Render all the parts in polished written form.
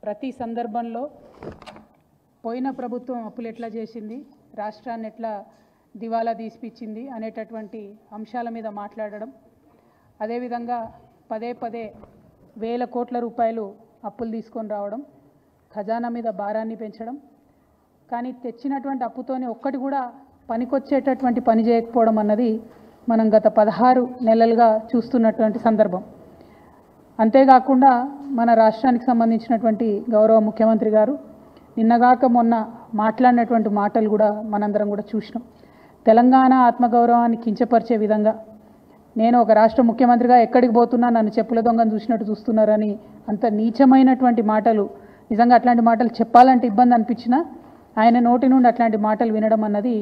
ప్రతి సందర్భంలో పోయిన ప్రభుత్వం అప్పులు ఎట్లా చేసింది, రాష్ట్రాన్ని ఎట్లా దివాలా తీసిపించింది అనేటటువంటి అంశాల మీద మాట్లాడడం, అదేవిధంగా పదే పదే వేల కోట్ల రూపాయలు అప్పులు తీసుకొని రావడం, ఖజానా మీద భారాన్ని పెంచడం, కానీ తెచ్చినటువంటి అప్పుతోనే ఒక్కటి కూడా పనికొచ్చేటటువంటి పని చేయకపోవడం అన్నది మనం గత 16 నెలలుగా చూస్తున్నటువంటి సందర్భం. అంతేకాకుండా మన రాష్ట్రానికి సంబంధించినటువంటి గౌరవ ముఖ్యమంత్రి గారు నిన్నగాక మొన్న మాట్లాడినటువంటి మాటలు కూడా మనందరం కూడా చూసినాం. తెలంగాణ ఆత్మగౌరవాన్ని కించపరిచే విధంగా, నేను ఒక రాష్ట్ర ముఖ్యమంత్రిగా ఎక్కడికి పోతున్నా నన్ను చెప్పుల దొంగను చూసినట్టు చూస్తున్నారని అంత నీచమైనటువంటి మాటలు, నిజంగా అట్లాంటి మాటలు చెప్పాలంటే ఇబ్బంది అనిపించినా ఆయన నోటి నుండి అట్లాంటి మాటలు వినడం అన్నది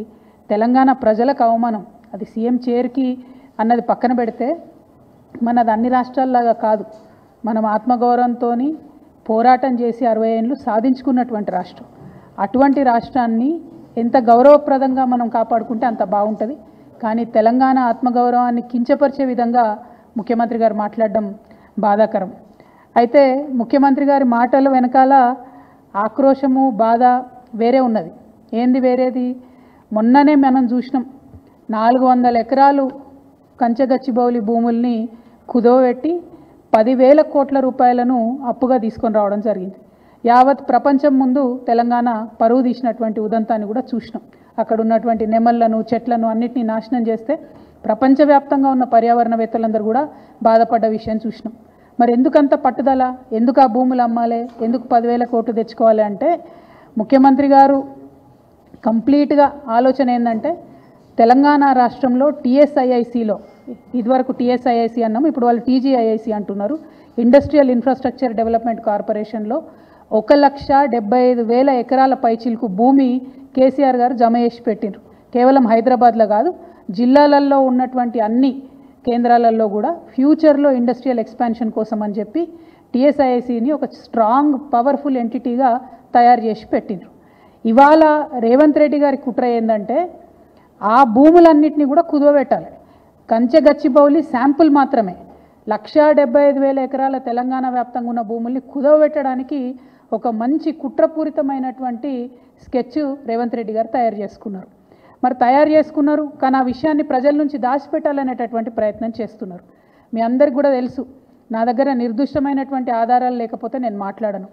తెలంగాణ ప్రజలకు అవమానం. అది సీఎం చైర్కి అన్నది పక్కన పెడితే మనది అన్ని రాష్ట్రాల్లాగా కాదు. మనం ఆత్మగౌరవంతో పోరాటం చేసి 60 ఏళ్ళు సాధించుకున్నటువంటి రాష్ట్రం. అటువంటి రాష్ట్రాన్ని ఎంత గౌరవప్రదంగా మనం కాపాడుకుంటే అంత బాగుంటుంది. కానీ తెలంగాణ ఆత్మగౌరవాన్ని కించపరిచే విధంగా ముఖ్యమంత్రి గారు మాట్లాడడం బాధాకరం. అయితే ముఖ్యమంత్రి గారి మాటల వెనకాల ఆక్రోశము, బాధ వేరే ఉన్నది. ఏంది వేరేది? మొన్ననే మనం చూసినాం, 400 ఎకరాలు కంచగచ్చిబౌలి భూముల్ని కుదోబెట్టి 10,000 కోట్ల రూపాయలను అప్పుగా తీసుకొని రావడం జరిగింది. యావత్ ప్రపంచం ముందు తెలంగాణ పరువు తీసినటువంటి ఉదంతాన్ని కూడా చూసినాం. అక్కడ ఉన్నటువంటి నెమళ్లను, చెట్లను అన్నిటినీ నాశనం చేస్తే ప్రపంచవ్యాప్తంగా ఉన్న పర్యావరణవేత్తలందరూ కూడా బాధపడ్డ విషయం చూసినాం. మరి ఎందుకంత పట్టుదల? ఎందుకు ఆ భూములు అమ్మాలి? ఎందుకు 10,000 కోట్లు తెచ్చుకోవాలి అంటే ముఖ్యమంత్రి గారు కంప్లీట్గా ఆలోచన ఏంటంటే తెలంగాణ రాష్ట్రంలో టీఎస్ఐఐసిలో, ఇదివరకు టీఎస్ఐఐసి అన్నాము, ఇప్పుడు వాళ్ళు టీజీఐఐసి అంటున్నారు, ఇండస్ట్రియల్ ఇన్ఫ్రాస్ట్రక్చర్ డెవలప్మెంట్ కార్పొరేషన్లో 1,75,000 ఎకరాల పైచిలకు భూమి కేసీఆర్ గారు జమ చేసి పెట్టిండ్రు. కేవలం హైదరాబాద్లో కాదు, జిల్లాలలో ఉన్నటువంటి అన్ని కేంద్రాలలో కూడా ఫ్యూచర్లో ఇండస్ట్రియల్ ఎక్స్పాన్షన్ కోసం అని చెప్పి టీఎస్ఐఐసిని ఒక స్ట్రాంగ్ పవర్ఫుల్ ఎంటిటీగా తయారు చేసి పెట్టిండ్రు. ఇవాళ రేవంత్ రెడ్డి గారి కుట్ర ఏంటంటే ఆ భూములన్నింటినీ కూడా కుదవబెట్టాలి. కంచెగచ్చిబౌలి శాంపుల్ మాత్రమే 1,75,000 ఎకరాల తెలంగాణ వ్యాప్తంగా ఉన్న భూముల్ని కుదవబెట్టడానికి ఒక మంచి కుట్రపూరితమైనటువంటి స్కెచ్ రేవంత్ రెడ్డి గారు తయారు చేసుకున్నారు. మరి తయారు చేసుకున్నారు, కానీ ఆ విషయాన్ని ప్రజల నుంచి దాచిపెట్టాలనేటటువంటి ప్రయత్నం చేస్తున్నారు. మీ అందరికి కూడా తెలుసు, నా దగ్గర నిర్దిష్టమైనటువంటి ఆధారాలు లేకపోతే నేను మాట్లాడను.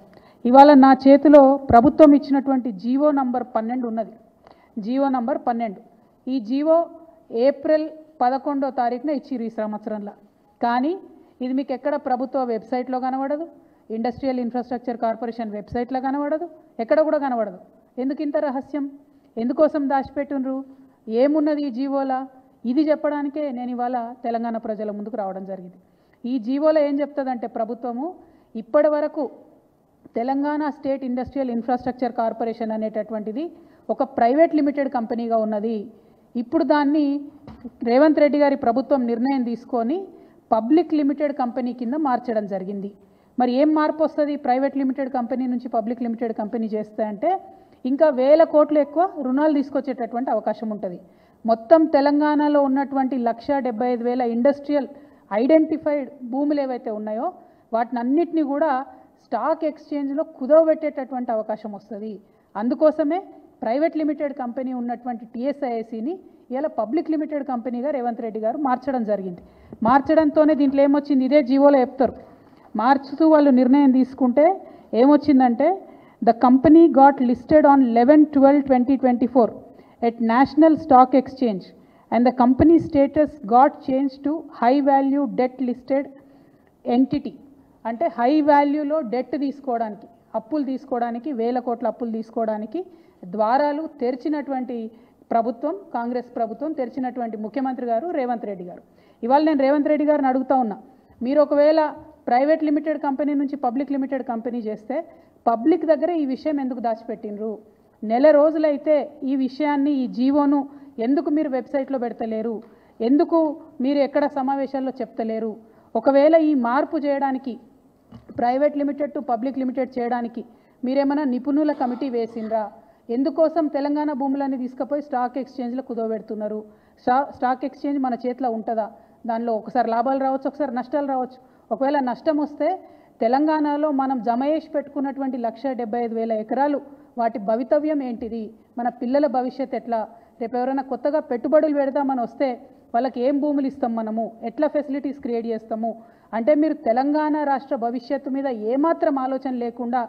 ఇవాళ నా చేతిలో ప్రభుత్వం ఇచ్చినటువంటి జీవో నంబర్ 12 ఉన్నది. GO number 12. ఈ జీవో ఏప్రిల్ 11వ తారీఖున ఇచ్చిర్రు ఈ సంవత్సరంలో. కానీ ఇది మీకు ఎక్కడ ప్రభుత్వ వెబ్సైట్లో కనబడదు, ఇండస్ట్రియల్ ఇన్ఫ్రాస్ట్రక్చర్ కార్పొరేషన్ వెబ్సైట్లో కనబడదు, ఎక్కడ కూడా కనబడదు. ఎందుకు ఇంత రహస్యం? ఎందుకోసం దాచిపెట్టినరు? ఏమున్నది ఈ జీవోలా? ఇది చెప్పడానికే నేను ఇవాళ తెలంగాణ ప్రజల ముందుకు రావడం జరిగింది. ఈ జీవోలో ఏం చెప్తుందంటే ప్రభుత్వము ఇప్పటి వరకు Telangana state industrial infrastructure corporation అనేటటువంటిది ఒక ప్రైవేట్ లిమిటెడ్ కంపెనీగా ఉన్నది. ఇప్పుడు దాన్ని రేవంత్ రెడ్డి గారి ప్రభుత్వం నిర్ణయం తీసుకొని పబ్లిక్ లిమిటెడ్ కంపెనీ కింద మార్చడం జరిగింది. మరి ఏం మార్పు వస్తుంది ప్రైవేట్ లిమిటెడ్ కంపెనీ నుంచి పబ్లిక్ లిమిటెడ్ కంపెనీ చేస్తే అంటే ఇంకా 1,000 కోట్లు ఎక్కువ రుణాలు తీసుకొచ్చేటటువంటి అవకాశం ఉంటుంది. మొత్తం తెలంగాణలో ఉన్నటువంటి 1,75,000 ఇండస్ట్రియల్ ఐడెంటిఫైడ్ భూములు ఏవైతే ఉన్నాయో వాటిని అన్నిటినీ కూడా స్టాక్ ఎక్స్చేంజ్లో కుదవబెట్టేటటువంటి అవకాశం వస్తుంది. అందుకోసమే ప్రైవేట్ లిమిటెడ్ కంపెనీ ఉన్నటువంటి టీఎస్ఐఐసిని ఇలా పబ్లిక్ లిమిటెడ్ కంపెనీగా రేవంత్ రెడ్డి గారు మార్చడం జరిగింది. మార్చడంతోనే దీంట్లో ఏమొచ్చింది, ఇదే జీవోలో చెప్తారు. మార్చుతూ వాళ్ళు నిర్ణయం తీసుకుంటే ఏమొచ్చిందంటే the company got listed on 11/12/2024 at national stock exchange and the company status got change to high value debt listed entity. అంటే హై వాల్యూలో డెట్ తీసుకోవడానికి, అప్పులు తీసుకోవడానికి, 1,000 కోట్ల అప్పులు తీసుకోవడానికి ద్వారాలు తెరిచినటువంటి ప్రభుత్వం కాంగ్రెస్ ప్రభుత్వం, తెరిచినటువంటి ముఖ్యమంత్రి గారు రేవంత్ రెడ్డి గారు. ఇవాళ నేను రేవంత్ రెడ్డి గారిని అడుగుతా ఉన్నా, మీరు ఒకవేళ ప్రైవేట్ లిమిటెడ్ కంపెనీ నుంచి పబ్లిక్ లిమిటెడ్ కంపెనీ చేస్తే పబ్లిక్ దగ్గర ఈ విషయం ఎందుకు దాచిపెట్టినరు? నెల రోజులైతే ఈ విషయాన్ని, ఈ జీవోను ఎందుకు మీరు వెబ్సైట్లో పెడతలేరు? ఎందుకు మీరు ఎక్కడ సమావేశాల్లో చెప్తలేరు? ఒకవేళ ఈ మార్పు చేయడానికి, private limited to public limited చేయడానికి మీరేమైనా నిపుణుల కమిటీ వేసిండ్రా? ఎందుకోసం తెలంగాణ భూములన్నీ తీసుకుపోయి స్టాక్ ఎక్స్చేంజ్లో కుదవబెడుతున్నారు? స్టాక్ ఎక్స్చేంజ్ మన చేతిలో ఉంటుందా? దానిలో ఒకసారి లాభాలు రావచ్చు, ఒకసారి నష్టాలు రావచ్చు. ఒకవేళ నష్టం వస్తే తెలంగాణలో మనం జమ చేసి పెట్టుకున్నటువంటి 1,75,000 ఎకరాలు వాటి భవితవ్యం ఏంటిది, మన పిల్లల భవిష్యత్ ఎట్లా, రేపు ఎవరైనా కొత్తగా పెట్టుబడులు పెడదామని వస్తే వాళ్ళకి ఏం భూములు ఇస్తాం, మనము ఎట్లా ఫెసిలిటీస్ క్రియేట్ చేస్తాము అంటే మీరు తెలంగాణ రాష్ట్ర భవిష్యత్తు మీద ఏమాత్రం ఆలోచన లేకుండా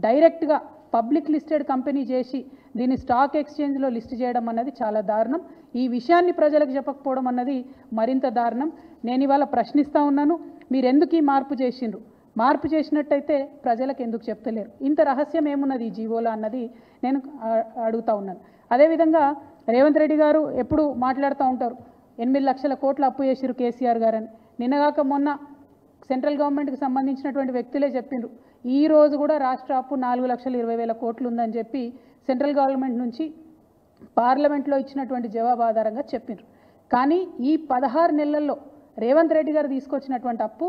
డైరెక్ట్గా పబ్లిక్ లిస్టెడ్ కంపెనీ చేసి దీన్ని స్టాక్ ఎక్స్చేంజ్లో లిస్ట్ చేయడం అన్నది చాలా దారుణం. ఈ విషయాన్ని ప్రజలకు చెప్పకపోవడం అన్నది మరింత దారుణం. నేను ఇవాళ ప్రశ్నిస్తూ ఉన్నాను, మీరు ఎందుకు ఈ మార్పు చేసిండ్రు, మార్పు చేసినట్టయితే ప్రజలకు ఎందుకు చెప్తలేరు, ఇంత రహస్యం ఏమున్నది ఈ జీవోలో అన్నది నేను అడుగుతూ ఉన్నాను. అదేవిధంగా రేవంత్ రెడ్డి గారు ఎప్పుడు మాట్లాడుతూ ఉంటారు 8 లక్షల కోట్ల అప్పు చేసిరు కేసీఆర్ గారని. నిన్నగాక మొన్న సెంట్రల్ గవర్నమెంట్కి సంబంధించినటువంటి వ్యక్తులే చెప్పిండ్రు ఈ రోజు కూడా రాష్ట్ర అప్పు 4,20,000 కోట్లు ఉందని చెప్పి సెంట్రల్ గవర్నమెంట్ నుంచి పార్లమెంట్లో ఇచ్చినటువంటి జవాబు ఆధారంగా చెప్పిండ్రు. కానీ ఈ 16 నెలల్లో రేవంత్ రెడ్డి గారు తీసుకొచ్చినటువంటి అప్పు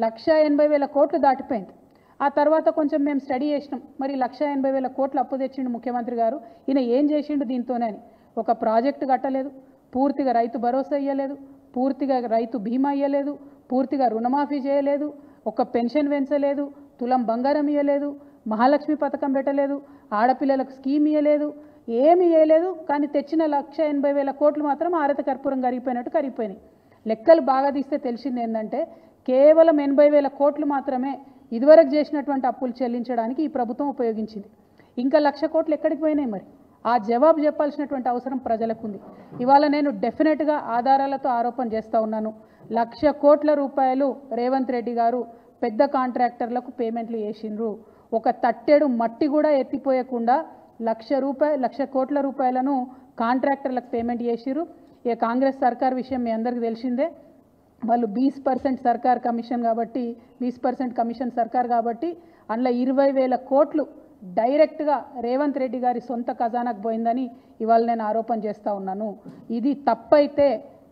1,80,000 కోట్లు దాటిపోయింది. ఆ తర్వాత కొంచెం మేము స్టడీ చేసినాం, మరి 1,80,000 కోట్లు అప్పు తెచ్చిండు ముఖ్యమంత్రి గారు, ఈయన ఏం చేసిండు దీంతోనే అని. ఒక ప్రాజెక్టు కట్టలేదు, పూర్తిగా రైతు భరోసా ఇవ్వలేదు, పూర్తిగా రైతు బీమా ఇవ్వలేదు, పూర్తిగా రుణమాఫీ చేయలేదు, ఒక పెన్షన్ పెంచలేదు, తులం బంగారం ఇవ్వలేదు, మహాలక్ష్మి పథకం పెట్టలేదు, ఆడపిల్లలకు స్కీమ్ ఇవ్వలేదు, ఏమి ఇవ్వలేదు. కానీ తెచ్చిన 1,80,000 కోట్లు మాత్రం ఆరత కర్పూరం కరిగిపోయినట్టు కరిగిపోయినాయి. లెక్కలు బాగా తీస్తే తెలిసింది ఏంటంటే కేవలం 80,000 కోట్లు మాత్రమే ఇదివరకు చేసినటువంటి అప్పులు చెల్లించడానికి ఈ ప్రభుత్వం ఉపయోగించింది. ఇంకా 1,00,000 కోట్లు ఎక్కడికి పోయినాయి? మరి ఆ జవాబు చెప్పాల్సినటువంటి అవసరం ప్రజలకు ఉంది. ఇవాళ నేను డెఫినెట్గా ఆధారాలతో ఆరోపణ చేస్తూ ఉన్నాను, 1,00,000 కోట్ల రూపాయలు రేవంత్ రెడ్డి గారు పెద్ద కాంట్రాక్టర్లకు పేమెంట్లు చేసిండ్రు. ఒక తట్టెడు మట్టి కూడా ఎత్తిపోయకుండా 1,00,000 కోట్ల రూపాయలను కాంట్రాక్టర్లకు పేమెంట్ చేసిరు. ఇక కాంగ్రెస్ సర్కార్ విషయం మీ అందరికీ తెలిసిందే, వాళ్ళు 20% సర్కార్ కమిషన్ కాబట్టి 20% కమిషన్ సర్కార్ కాబట్టి అందులో 20,000 కోట్లు డైరెక్ట్గా రేవంత్ రెడ్డి గారి సొంత ఖజానాకు పోయిందని ఇవాళ నేను ఆరోపణ చేస్తూ ఉన్నాను. ఇది తప్పైతే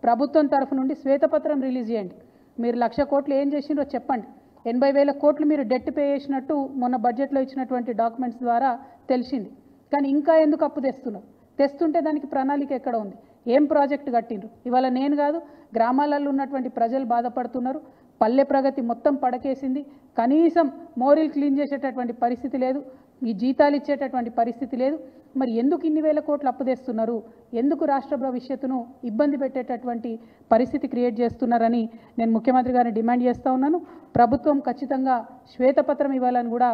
ప్రభుత్వం తరఫు నుండి శ్వేతపత్రం రిలీజ్ చేయండి. మీరు 1,00,000 కోట్లు ఏం చేసిండ్రో చెప్పండి. 80,000 కోట్లు మీరు డెట్ పే చేసినట్టు మొన్న బడ్జెట్లో ఇచ్చినటువంటి డాక్యుమెంట్స్ ద్వారా తెలిసింది. కానీ ఇంకా ఎందుకు అప్పు తెస్తున్నారు? తెస్తుంటే దానికి ప్రణాళిక ఎక్కడ ఉంది? ఏం ప్రాజెక్టు కట్టిండ్రు? ఇవాళ నేను కాదు, గ్రామాలలో ఉన్నటువంటి ప్రజలు బాధపడుతున్నారు. పల్లె ప్రగతి మొత్తం పడకేసింది. కనీసం మోరీలు క్లీన్ చేసేటటువంటి పరిస్థితి లేదు, ఈ జీతాలు ఇచ్చేటటువంటి పరిస్థితి లేదు. మరి ఎందుకు ఇన్ని వేల కోట్లు అప్పు తెస్తున్నారు? ఎందుకు రాష్ట్ర భవిష్యత్తును ఇబ్బంది పెట్టేటటువంటి పరిస్థితి క్రియేట్ చేస్తున్నారని నేను ముఖ్యమంత్రి గారిని డిమాండ్ చేస్తూ ఉన్నాను. ప్రభుత్వం ఖచ్చితంగా శ్వేతపత్రం ఇవ్వాలని కూడా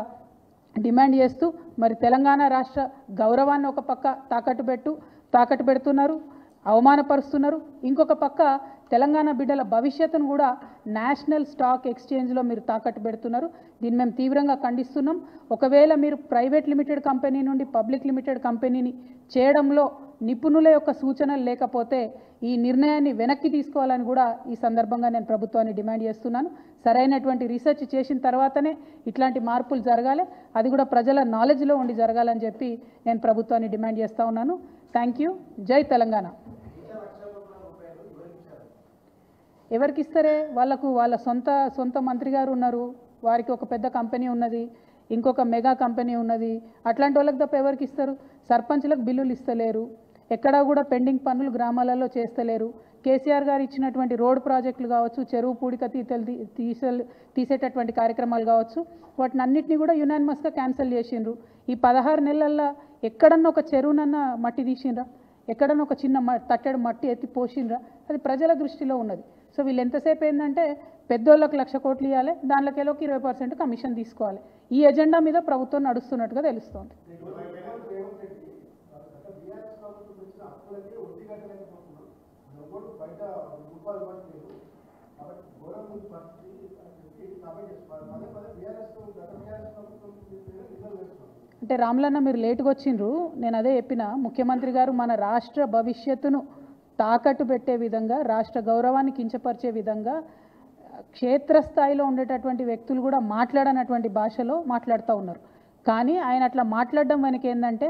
డిమాండ్ చేస్తూ, మరి తెలంగాణ రాష్ట్ర గౌరవాన్ని ఒక పక్క తాకట్టు పెడుతున్నారు, అవమానపరుస్తున్నారు. ఇంకొక పక్క తెలంగాణ బిడ్డల భవిష్యత్తును కూడా నేషనల్ స్టాక్ ఎక్స్చేంజ్లో మీరు తాకట్టు పెడుతున్నారు. దీన్ని మేము తీవ్రంగా ఖండిస్తున్నాం. ఒకవేళ మీరు ప్రైవేట్ లిమిటెడ్ కంపెనీ నుండి పబ్లిక్ లిమిటెడ్ కంపెనీని చేయడంలో నిపుణుల యొక్క సూచనలు లేకపోతే ఈ నిర్ణయాన్ని వెనక్కి తీసుకోవాలని కూడా ఈ సందర్భంగా నేను ప్రభుత్వాన్ని డిమాండ్ చేస్తున్నాను. సరైనటువంటి రీసెర్చ్ చేసిన తర్వాతనే ఇట్లాంటి మార్పులు జరగాలి, అది కూడా ప్రజల నాలెడ్జ్లో ఉండి జరగాలని చెప్పి నేను ప్రభుత్వాన్ని డిమాండ్ చేస్తూ ఉన్నాను. Thank you. జై తెలంగాణ. ఎవరికి ఇస్తారే? వాళ్ళకు వాళ్ళ సొంత మంత్రి గారు ఉన్నారు, వారికి ఒక పెద్ద కంపెనీ ఉన్నది, ఇంకొక మెగా కంపెనీ ఉన్నది. అట్లాంటి వాళ్ళకి తప్ప ఎవరికి ఇస్తారు? సర్పంచ్లకు బిల్లులు ఇస్తలేరు, ఎక్కడా కూడా పెండింగ్ పనులు గ్రామాలలో చేస్తలేరు. కేసీఆర్ గారు ఇచ్చినటువంటి రోడ్ ప్రాజెక్టులు కావచ్చు, చెరువు పూడిక తీసేటటువంటి కార్యక్రమాలు కావచ్చు, వాటిని అన్నింటినీ కూడా యునానిమస్గా క్యాన్సిల్ చేసిండ్రు. ఈ 16 నెలల్లో ఎక్కడన్నా ఒక చెరువునన్నా మట్టి తీసిండ్రా? ఎక్కడన్నా ఒక చిన్న తట్టెడు మట్టి ఎత్తి పోసిండ్రా? అది ప్రజల దృష్టిలో ఉన్నది. సో వీళ్ళు ఎంతసేపు ఏంటంటే పెద్దోళ్ళకి 1,00,000 కోట్లు ఇవ్వాలి, దాంట్లోకి 20% కమిషన్ తీసుకోవాలి. ఈ ఎజెండా మీద ప్రభుత్వం నడుస్తున్నట్టుగా తెలుస్తోంది. అంటే రామ్లన్న మీరు లేటుగా వచ్చిండ్రు, నేను అదే చెప్పిన. ముఖ్యమంత్రి గారు మన రాష్ట్ర భవిష్యత్తును తాకట్టు పెట్టే విధంగా, రాష్ట్ర గౌరవాన్ని కించపరిచే విధంగా క్షేత్రస్థాయిలో ఉండేటటువంటి వ్యక్తులు కూడా మాట్లాడనటువంటి భాషలో మాట్లాడుతూ ఉన్నారు. కానీ ఆయన అట్లా మాట్లాడడం వెనక ఏంటంటే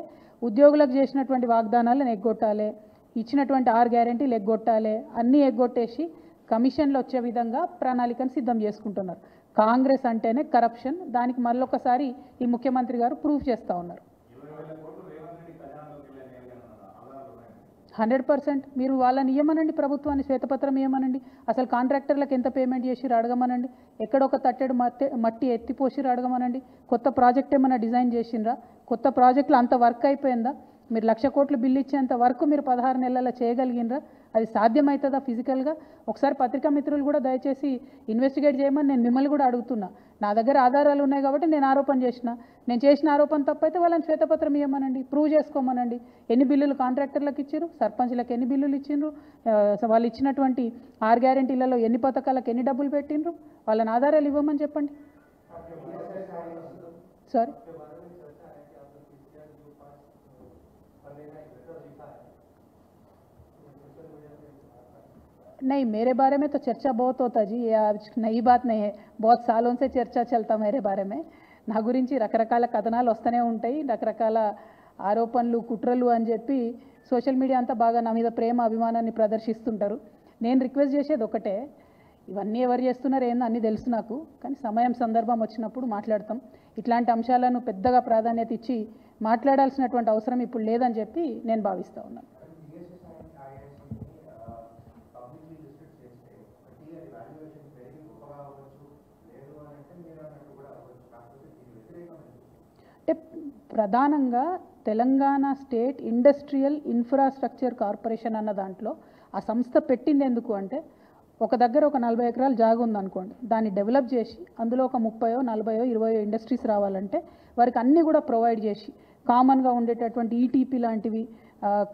ఉద్యోగులకు చేసినటువంటి వాగ్దానాలను ఎగ్గొట్టాలి, ఇచ్చినటువంటి 6 గ్యారెంటీలు ఎగ్గొట్టాలి, అన్నీ ఎగ్గొట్టేసి కమిషన్లు వచ్చే విధంగా ప్రణాళికను సిద్ధం చేసుకుంటున్నారు. కాంగ్రెస్ అంటేనే కరప్షన్, దానికి మళ్ళొకసారి ఈ ముఖ్యమంత్రి గారు ప్రూఫ్ చేస్తూ ఉన్నారు. 100% మీరు వాళ్ళని ఇవ్వమనండి, ప్రభుత్వాన్ని శ్వేతపత్రం ఇవ్వమనండి. అసలు కాంట్రాక్టర్లకు ఎంత పేమెంట్ చేసిరో అడగమనండి. ఎక్కడొక తట్టెడు మట్టి ఎత్తిపోసిరో అడగమనండి. కొత్త ప్రాజెక్ట్ ఏమైనా డిజైన్ చేసిండ్రా? కొత్త ప్రాజెక్టులు అంత వర్క్ అయిపోయిందా? మీరు 1,00,000 కోట్లు బిల్లు ఇచ్చేంత వరకు మీరు 16 నెలల్లో చేయగలిగినరా? అది సాధ్యమవుతుందా ఫిజికల్గా? ఒకసారి పత్రికా మిత్రులు కూడా దయచేసి ఇన్వెస్టిగేట్ చేయమని నేను మిమ్మల్ని కూడా అడుగుతున్నా. నా దగ్గర ఆధారాలు ఉన్నాయి కాబట్టి నేను ఆరోపణ చేసిన. నేను చేసిన ఆరోపణ తప్పైతే వాళ్ళని శ్వేతపత్రం ఇవ్వమనండి, ప్రూవ్ చేసుకోమనండి. ఎన్ని బిల్లులు కాంట్రాక్టర్లకు ఇచ్చారు, సర్పంచ్లకు ఎన్ని బిల్లులు ఇచ్చిండ్రు, వాళ్ళు ఇచ్చినటువంటి 6 గ్యారెంటీలలో ఎన్ని పథకాలకు ఎన్ని డబ్బులు పెట్టిండ్రు, వాళ్ళని ఆధారాలు ఇవ్వమని చెప్పండి. సారీ, नहीं, मेरे बारे में तो चर्चा बहुत होता जी, ये आज नई बात नहीं है. बहुत सालों से चर्चा चलता मेरे बारे में. నా గురించి రకరకాల కథనాలు వస్తూనే ఉంటాయి, రకరకాల ఆరోపణలు కుట్రలు అని చెప్పి సోషల్ మీడియా అంతా బాగా నా మీద ప్రేమ అభిమానాన్ని ప్రదర్శిస్తుంటారు. నేను రిక్వెస్ట్ చేసేది ఒకటే, ఇవన్నీ ఎవరు చేస్తున్నారు ఏందో అన్నీ తెలుసు నాకు, కానీ సమయం సందర్భం వచ్చినప్పుడు మాట్లాడతాం. ఇట్లాంటి అంశాలను పెద్దగా ప్రాధాన్యత ఇచ్చి మాట్లాడాల్సినటువంటి అవసరం ఇప్పుడు లేదని చెప్పి నేను భావిస్తూ ఉన్నాను. అంటే ప్రధానంగా Telangana state industrial infrastructure corporation అన్న దాంట్లో ఆ సంస్థ పెట్టింది ఎందుకు అంటే, ఒక దగ్గర ఒక 40 ఎకరాలు జాగా ఉందనుకోండి, దాన్ని డెవలప్ చేసి అందులో ఒక 30, 40, 20 ఇండస్ట్రీస్ రావాలంటే వారికి అన్నీ కూడా ప్రొవైడ్ చేసి కామన్గా ఉండేటటువంటి ఈటీపీ లాంటివి,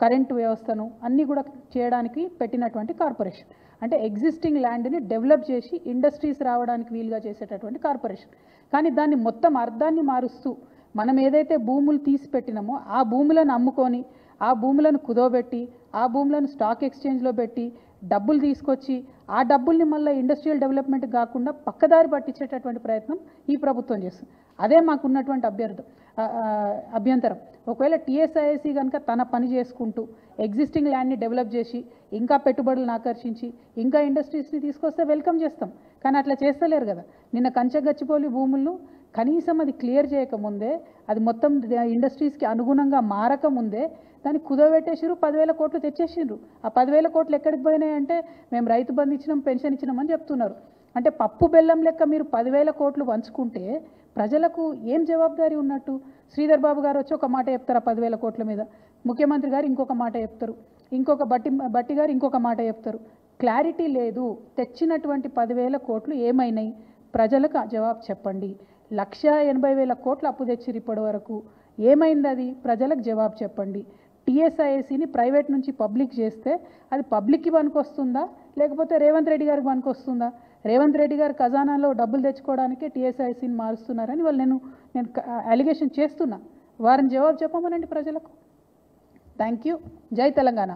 కరెంటు వ్యవస్థను అన్నీ కూడా చేయడానికి పెట్టినటువంటి కార్పొరేషన్. అంటే ఎగ్జిస్టింగ్ ల్యాండ్ని డెవలప్ చేసి ఇండస్ట్రీస్ రావడానికి వీలుగా చేసేటటువంటి కార్పొరేషన్. కానీ దాన్ని మొత్తం అర్థాన్ని మారుస్తూ మనం ఏదైతే భూములు తీసి పెట్టినామో ఆ భూములను అమ్ముకొని, ఆ భూములను కుదోబెట్టి, ఆ భూములను స్టాక్ ఎక్స్చేంజ్లో పెట్టి డబ్బులు తీసుకొచ్చి ఆ డబ్బుల్ని మళ్ళీ ఇండస్ట్రియల్ డెవలప్మెంట్ కాకుండా పక్కదారి పట్టించేటటువంటి ప్రయత్నం ఈ ప్రభుత్వం చేస్తుంది. అదే మాకున్నటువంటి అభ్యంతరం. ఒకవేళ టీఎస్ఐఏసీ కనుక తన పని చేసుకుంటూ ఎగ్జిస్టింగ్ ల్యాండ్ని డెవలప్ చేసి ఇంకా పెట్టుబడులను ఆకర్షించి ఇంకా ఇండస్ట్రీస్ని తీసుకొస్తే వెల్కమ్ చేస్తాం. కానీ అట్లా చేస్తలేరు కదా. నిన్న కంచగచ్చిపోలి భూములను కనీసం అది క్లియర్ చేయకముందే, అది మొత్తం ఇండస్ట్రీస్కి అనుగుణంగా మారకముందే దాన్ని కుదవబెట్టేసిరు, 10,000 కోట్లు తెచ్చేసిండ్రు. ఆ 10,000 కోట్లు ఎక్కడికి పోయినాయి అంటే, మేము రైతు బంధు ఇచ్చినాం, పెన్షన్ ఇచ్చినామని చెప్తున్నారు. అంటే పప్పు బెల్లం లెక్క మీరు 10,000 కోట్లు పంచుకుంటే ప్రజలకు ఏం జవాబుదారీ ఉన్నట్టు? శ్రీధర్ బాబు గారు వచ్చి ఒక మాట చెప్తారు ఆ 10,000 కోట్ల మీద, ముఖ్యమంత్రి గారు ఇంకొక మాట చెప్తారు, ఇంకొక బట్టి గారు ఇంకొక మాట చెప్తారు. క్లారిటీ లేదు. తెచ్చినటువంటి 10,000 కోట్లు ఏమైనాయి? ప్రజలకు జవాబు చెప్పండి. 1,80,000 కోట్ల అప్పు తెచ్చిరు ఇప్పటి వరకు, ఏమైంది? అది ప్రజలకు జవాబు చెప్పండి. టీఎస్ఐఏసీని ప్రైవేట్ నుంచి పబ్లిక్ చేస్తే అది పబ్లిక్కి పనికొస్తుందా, లేకపోతే రేవంత్ రెడ్డి గారికి పనికొస్తుందా? రేవంత్ రెడ్డి గారు ఖజానాలో డబ్బులు తెచ్చుకోవడానికే టీఎస్ఐఏసీని మారుస్తున్నారని వాళ్ళు నేను అలిగేషన్ చేస్తున్నా. వారిని జవాబు చెప్పమనండి ప్రజలకు. Thank you. జై తెలంగాణ.